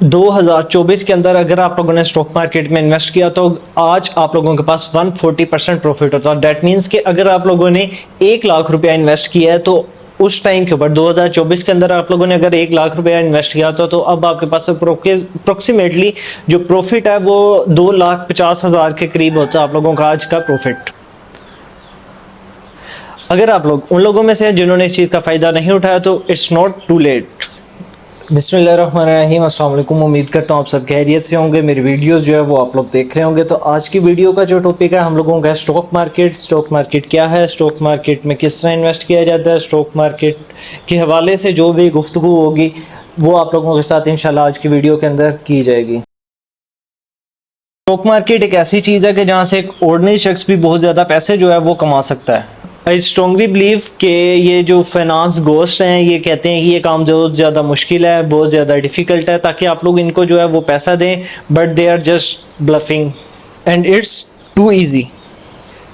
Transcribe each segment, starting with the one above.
2024 के अंदर अगर आप लोगों ने स्टॉक मार्केट में इन्वेस्ट किया तो आज आप लोगों के पास 140% प्रॉफिट होता है। दैट मीन्स कि अगर आप लोगों ने 1 लाख रुपया इन्वेस्ट किया है तो उस टाइम के ऊपर 2024 के अंदर आप लोगों ने अगर 1 लाख रुपया इन्वेस्ट किया था तो अब आपके पास अप्रोक्सीमेटली जो प्रॉफिट है वो 2,50,000 के करीब होता है आप लोगों का आज का प्रॉफिट। अगर आप लोग उन लोगों में से जिन्होंने इस चीज़ का फ़ायदा नहीं उठाया तो इट्स नॉट टू लेट। बिस्मिल्लाहिर्रहमानिर्रहीम, अस्सलाम वालेकुम। उम्मीद करता हूँ आप सब खैरियत से होंगे। मेरी वीडियोस जो है वो आप लोग देख रहे होंगे। तो आज की वीडियो का जो टॉपिक है हम लोगों का स्टॉक मार्केट। स्टॉक मार्केट क्या है, स्टॉक मार्केट में किस तरह इन्वेस्ट किया जाता है, स्टॉक मार्केट के हवाले से जो भी गुफ्तगू होगी वो आप लोगों के साथ इंशाल्लाह आज की वीडियो के अंदर की जाएगी। स्टॉक मार्केट एक ऐसी चीज़ है कि जहाँ से एक ऑर्डिनरी शख्स भी बहुत ज़्यादा पैसे जो है वो कमा सकता है। आई स्ट्रॉन्गली बिलीव कि ये जो फाइनेंस गोस्ट हैं ये कहते हैं कि ये काम बहुत ज़्यादा मुश्किल है, बहुत ज़्यादा डिफ़िकल्ट है, ताकि आप लोग इनको जो है वो पैसा दें, but they are just bluffing and it's too easy.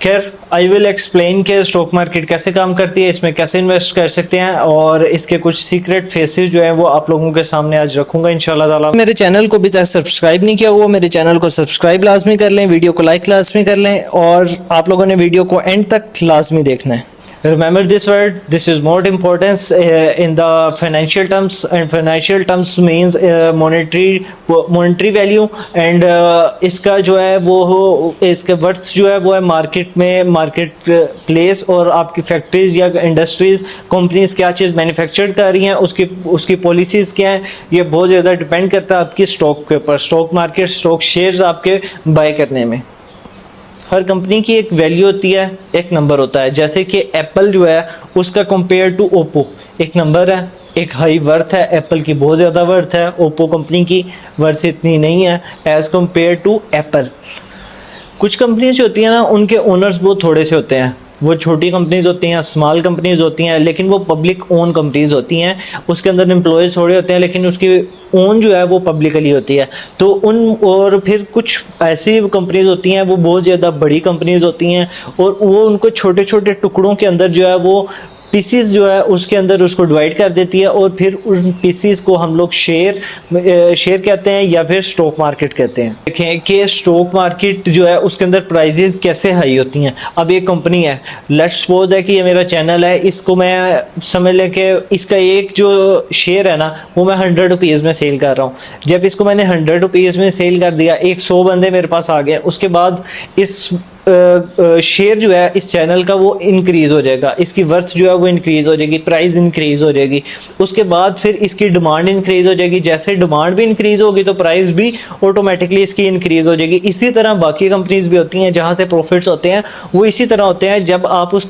खैर, आई विल एक्सप्लेन कि स्टॉक मार्केट कैसे काम करती है, इसमें कैसे इन्वेस्ट कर सकते हैं और इसके कुछ सीक्रेट फेसेस जो हैं वो आप लोगों के सामने आज रखूंगा इंशाल्लाह ताला। मेरे चैनल को अभी तक सब्सक्राइब नहीं किया हुआ, मेरे चैनल को सब्सक्राइब लाजमी कर लें, वीडियो को लाइक लाजमी कर लें और आप लोगों ने वीडियो को एंड तक लाजमी देखना है। Remember this word, this is more importance in the financial terms, and financial terms means monetary value and इसका जो है वो इसके वर्थ जो है वो है मार्केट में, मार्केट प्लेस और आपकी फैक्ट्रीज या इंडस्ट्रीज कंपनीज क्या चीज़ मैन्युफैक्चर कर रही हैं उसकी पॉलिसीज़ क्या है, ये बहुत ज़्यादा डिपेंड करता है आपकी स्टॉक के ऊपर। स्टॉक मार्केट स्टॉक शेयर्स आपके बाय करने में हर कंपनी की एक वैल्यू होती है, एक नंबर होता है। जैसे कि एप्पल जो है उसका कंपेयर टू ओप्पो एक नंबर है, एक हाई वर्थ है। एप्पल की बहुत ज़्यादा वर्थ है, ओप्पो कंपनी की वर्थ इतनी नहीं है एज़ कंपेयर टू एप्पल। कुछ कंपनीज जो होती हैं ना उनके ओनर्स बहुत थोड़े से होते हैं, वो छोटी कंपनीज होती हैं, स्मॉल कंपनीज होती हैं, लेकिन वो पब्लिक ओन कंपनीज होती हैं। उसके अंदर एम्प्लॉयज़ थोड़े होते हैं लेकिन उसकी ओन जो है वो पब्लिकली होती है। तो और फिर कुछ ऐसी कंपनीज होती हैं वो बहुत ज़्यादा बड़ी कंपनीज होती हैं और वो उनको छोटे छोटे टुकड़ों के अंदर जो है वो पीसीस जो है उसके अंदर उसको डिवाइड कर देती है और फिर उन पीसीस को हम लोग शेयर कहते हैं या फिर स्टॉक मार्केट कहते हैं। देखें कि स्टॉक मार्केट जो है उसके अंदर प्राइजेस कैसे हाई होती हैं। अब एक कंपनी है, लेट्स सपोज है कि ये मेरा चैनल है, इसको मैं समझ लें कि इसका एक जो शेयर है ना वो मैं 100 रुपीज़ में सेल कर रहा हूँ। जब इसको मैंने 100 रुपीज़ में सेल कर दिया, 100 बंदे मेरे पास आ गए, उसके बाद इस शेयर जो है इस चैनल का वो इंक्रीज़ हो जाएगा, इसकी वर्थ जो है वो इंक्रीज़ हो जाएगी, प्राइस इंक्रीज़ हो जाएगी। उसके बाद फिर इसकी डिमांड इंक्रीज़ हो जाएगी, जैसे डिमांड भी इंक्रीज़ होगी तो प्राइस भी ऑटोमेटिकली इसकी इंक्रीज़ हो जाएगी। इसी तरह बाकी कंपनीज भी होती हैं जहाँ से प्रॉफिट्स होते हैं वो इसी तरह होते हैं। जब आप उस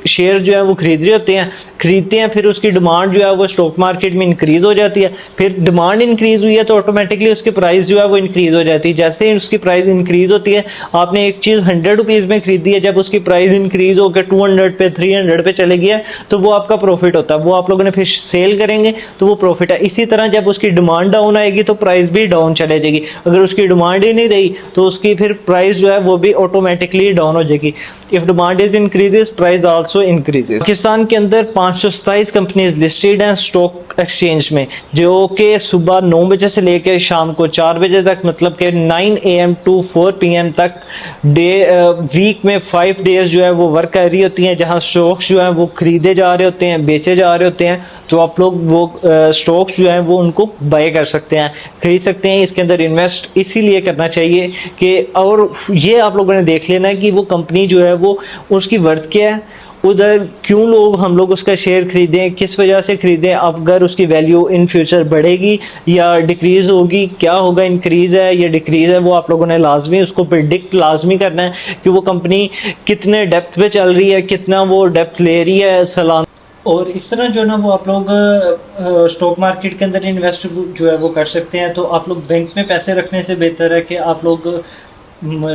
शेयर जो है वो खरीदते हैं फिर उसकी डिमांड जो है वो स्टॉक मार्केट में इंक्रीज़ हो जाती है, फिर डिमांड इंक्रीज़ हुई है तो ऑटोमेटिकली उसकी प्राइस जो है वो इंक्रीज़ हो जाती है। जैसे ही उसकी प्राइस इंक्रीज़ होती है, आपने एक चीज़ 100 रुपीज़ में खरीदी है, जब उसकी प्राइस इंक्रीज होकर 200 पे 300 पे चले गया तो वो आपका प्रॉफिट होता है, वो आप लोगों ने फिर सेल करेंगे तो वो प्रॉफिट है। इसी तरह जब उसकी डिमांड डाउन आएगी तो प्राइस भी डाउन चले जाएगी, अगर उसकी डिमांड ही नहीं रही तो उसकी फिर प्राइस जो है वो भी ऑटोमेटिकली डाउन हो जाएगी। If demand is increases price also increases. Pakistan के अंदर 527 कंपनीज लिस्टेड हैं स्टॉक एक्सचेंज में, जो कि सुबह 9 बजे से लेकर शाम को 4 बजे तक, मतलब कि 9 AM to 4 PM तक वीक में 5 डेज जो है वो वर्क कर रही होती हैं, जहां स्टॉक्स जो हैं वो खरीदे जा रहे होते हैं, बेचे जा रहे होते हैं। तो आप लोग वो स्टॉक्स जो हैं वो उनको बाय कर सकते हैं, खरीद सकते हैं। इसके अंदर इन्वेस्ट इसीलिए करना चाहिए कि, और ये आप लोगों ने देख लेना है कि वो कंपनी जो है वो उसकी वर्थ क्या है, उधर क्यों हम लोग उसका शेयर खरीदें, किस वजह से खरीदें, अगर उसकी वैल्यू इन फ्यूचर बढ़ेगी या डिक्रीज़ होगी, क्या होगा, इंक्रीज़ है या डिक्रीज़ है, वो आप लोगों ने लाजमी उसको प्रिडिक्ट लाजमी करना है कि वो कंपनी कितने डेप्थ पे चल रही है, कितना वो डेप्थ ले रही है सालाना। और इस तरह जो ना वो आप लोग स्टॉक मार्केट के अंदर इन्वेस्ट जो है वो कर सकते हैं। तो आप लोग बैंक में पैसे रखने से बेहतर है कि आप लोग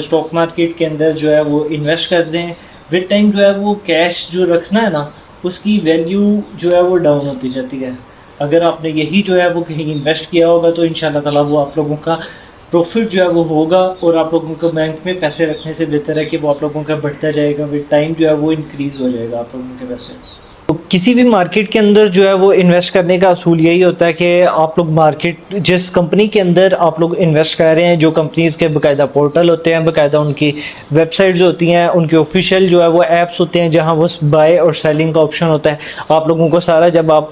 स्टॉक मार्केट के अंदर जो है वो इन्वेस्ट कर दें। विद टाइम जो है वो कैश जो रखना है ना उसकी वैल्यू जो है वो डाउन होती जाती है। अगर आपने यही जो है वो कहीं इन्वेस्ट किया होगा तो इंशाल्लाह ताला वो आप लोगों का प्रॉफिट जो है वो होगा, और आप लोगों को बैंक में पैसे रखने से बेहतर है कि वो आप लोगों का बढ़ता जाएगा, विद टाइम जो है वो इंक्रीज़ हो जाएगा आप लोगों के पैसे। तो किसी भी मार्केट के अंदर जो है वो इन्वेस्ट करने का असूल यही होता है कि आप लोग मार्केट जिस कंपनी के अंदर आप लोग इन्वेस्ट कर रहे हैं, जो कंपनीज़ के बाकायदा पोर्टल होते हैं, बाकायदा उनकी वेबसाइट्स होती हैं, उनके ऑफिशियल जो है वो ऐप्स होते हैं जहां वो बाय और सेलिंग का ऑप्शन होता है। आप लोगों को सारा जब आप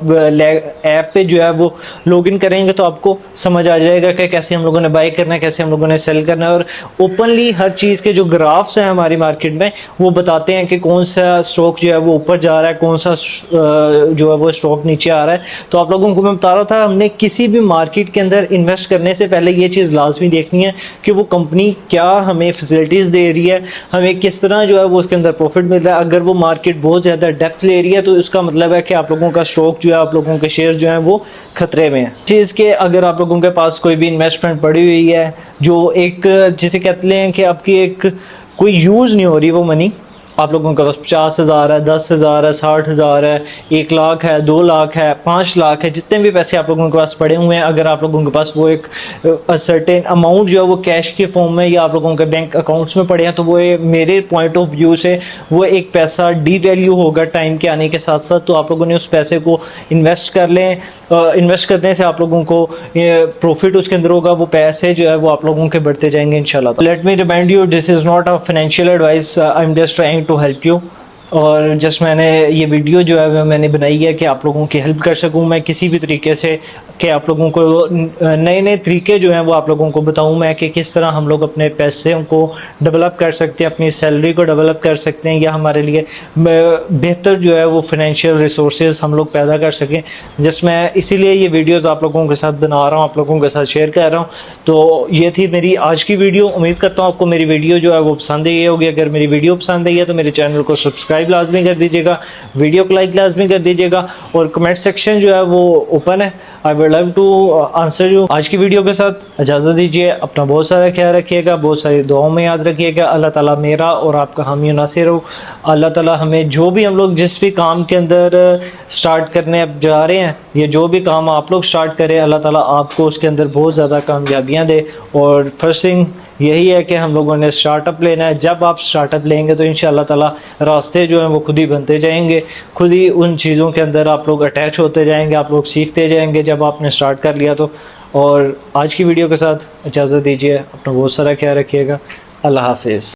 ऐप पे जो है वो लॉगिन करेंगे तो आपको समझ आ जाएगा कि कैसे हम लोगों ने बाय करना है, कैसे हम लोगों ने सेल करना है। और ओपनली हर चीज़ के जो ग्राफ्स हैं हमारी मार्केट में वो बताते हैं कि कौन सा स्टॉक जो है वो ऊपर जा रहा है, कौन सा जो है वो स्टॉक नीचे आ रहा है। तो आप लोगों को मैं बता रहा था, हमने किसी भी मार्केट के अंदर इन्वेस्ट करने से पहले ये चीज़ लाजमी देखनी है कि वो कंपनी क्या हमें फैसिलिटीज़ दे रही है, हमें किस तरह जो है वो उसके अंदर प्रॉफिट मिल रहा है। अगर वो मार्केट बहुत ज़्यादा डेप्थ ले रही है तो इसका मतलब है कि आप लोगों का स्टॉक जो है, आप लोगों के शेयर जो हैं वो खतरे में है। चीज़ के अगर आप लोगों के पास कोई भी इन्वेस्टमेंट पड़ी हुई है जो एक जिसे कहते हैं कि आपकी एक कोई यूज़ नहीं हो रही वो मनी, आप लोगों के पास 50,000 है, 10,000 है, 60,000 है, 1 लाख है, 2 लाख है, 5 लाख है, जितने भी पैसे आप लोगों के पास पड़े हुए हैं, अगर आप लोगों के पास वो एक सर्टेन अमाउंट जो है वो कैश के फॉर्म में या आप लोगों के बैंक अकाउंट्स में पड़े हैं, तो वो मेरे पॉइंट ऑफ व्यू से वो एक पैसा डी वैल्यू होगा टाइम के आने के साथ साथ। तो आप लोगों ने उस पैसे को इन्वेस्ट कर लें, इन्वेस्ट करने से आप लोगों को प्रॉफिट उसके अंदर होगा, वो पैसे जो है वो आप लोगों के बढ़ते जाएंगे इंशाल्लाह। Let me remind you, this is not a financial advice, I am just trying to help you. और जस्ट मैंने ये वीडियो जो है मैंने बनाई है कि आप लोगों की हेल्प कर सकूं मैं किसी भी तरीके से, कि आप लोगों को नए नए तरीके जो हैं वो आप लोगों को बताऊं मैं कि किस तरह हम लोग अपने पैसे को डेवलप कर सकते हैं, अपनी सैलरी को डेवलप कर सकते हैं, या हमारे लिए बेहतर जो है वो फाइनेंशियल रिसोर्सेज हम लोग पैदा कर सकें। जस्ट मैं इसीलिए ये वीडियोज़ आप लोगों के साथ बना रहा हूँ, आप लोगों के साथ शेयर कर रहा हूँ। तो ये थी मेरी आज की वीडियो। उम्मीद करता हूँ आपको मेरी वीडियो जो है वो पसंद आई होगी। अगर मेरी वीडियो पसंद आई है तो मेरे चैनल को सब्सक्राइब लाजमी कर दीजिएगा, वीडियो को लाइक लाजमी कर दीजिएगा, और कमेंट सेक्शन जो है वो ओपन है, I would love to answer you. आज की वीडियो के साथ इजाज़त दीजिए, अपना बहुत सारा ख्याल रखिएगा, बहुत सारी दुआओं में याद रखिएगा। अल्लाह ताला मेरा और आपका हामी नासिर हो। अल्लाह ताला हमें जो भी हम लोग जिस भी काम के अंदर स्टार्ट करने जा रहे हैं, ये जो भी काम आप लोग स्टार्ट करें, अल्लाह ताला आपको उसके अंदर बहुत ज़्यादा कामयाबियाँ दे। और फर्स्ट थिंग यही है कि हम लोगों ने स्टार्टअप लेना है। जब आप स्टार्टअप लेंगे तो इंशाल्लाह ताला रास्ते जो हैं वो खुद ही बनते जाएंगे, खुद ही उन चीज़ों के अंदर आप लोग अटैच होते जाएंगे, आप लोग सीखते जाएंगे जब आपने स्टार्ट कर लिया तो। और आज की वीडियो के साथ इजाज़त दीजिए, अपना बहुत सारा ख्याल रखिएगा। अल्लाह हाफिज़।